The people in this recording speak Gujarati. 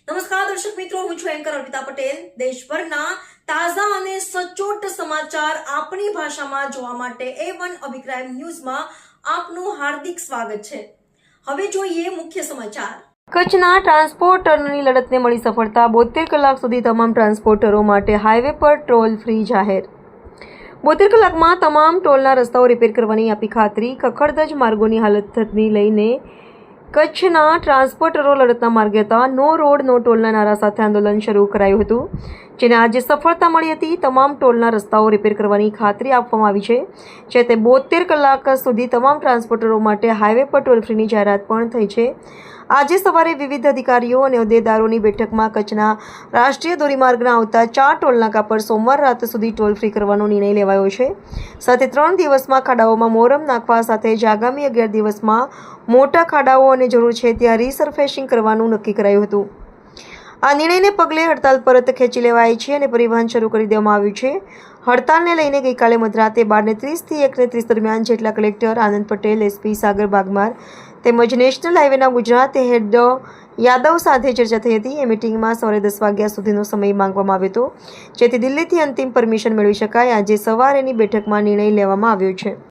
નમસ્કાર દર્શક મિત્રો, હું છું એન્કર અર્પિતા પટેલ। દેશભરના તાજા અને સચોટ સમાચાર આપણી ભાષામાં જોવા માટે A1 અભિપ્રાય ન્યૂઝમાં આપનું હાર્દિક સ્વાગત છે। હવે જોઈએ મુખ્ય સમાચાર। કચ્છના ટ્રાન્સપોર્ટરની લડતને મળી સફળતા। 72 કલાક સુધી તમામ ટ્રાન્સપોર્ટરો માટે હાઈવે પર ટોલ ફ્રી જાહેર। 72 કલાકમાં તમામ ટોલના રસ્તાઓ રિપેર કરવાની આપી ખાતરી। ખખડધજ માર્ગોની હાલતને લઈને કચ્છના ટ્રાન્સપોર્ટરો લડતના માર્ગે હતા। નો રોડ નો ટોલના નારા સાથે આંદોલન શરૂ કરાયું હતું, જેને આજે સફળતા મળી હતી। તમામ ટોલના રસ્તાઓ રિપેર કરવાની ખાતરી આપવામાં આવી છે, જે તે 72 કલાક સુધી તમામ ટ્રાન્સપોર્ટરો માટે હાઈવે પર ટોલ ફ્રીની જાહેરાત પણ થઈ છે। આજે સવારે વિવિધ અધિકારીઓ અને હોદ્દેદારોની બેઠકમાં કચ્છના રાષ્ટ્રીય ધોરીમાર્ગના આવતા 4 ટોલનાકા પર સોમવાર રાત સુધી ટોલ ફ્રી કરવાનો નિર્ણય લેવાયો છે। સાથે 3 દિવસમાં ખાડાઓમાં મોરમ નાખવા સાથે જ આગામી 11 દિવસમાં મોટા ખાડાઓ અને જરૂર છે ત્યાં રીસર્ફેસિંગ કરવાનું નક્કી કરાયું હતું। આ નિર્ણયને પગલે હડતાલ પરત ખેંચી લેવાઈ છે અને પરિવહન શરૂ કરી દેવામાં આવ્યું છે। હડતાલને લઈને ગઈકાલે મધરાતે 12:30 થી 1:30 દરમિયાન જેટલા કલેક્ટર આનંદ પટેલ, એસપી સાગર બાગમાર તેમજ નેશનલ હાઈવેના ગુજરાત હેડ યાદવ સાથે ચર્ચા થઈ હતી। એ મિટિંગમાં સવારે 10 વાગ્યા સુધીનો સમય માંગવામાં આવ્યો હતો, જેથી દિલ્હીથી અંતિમ પરમિશન મેળવી શકાય। આજે સવારેની બેઠકમાં નિર્ણય લેવામાં આવ્યો છે।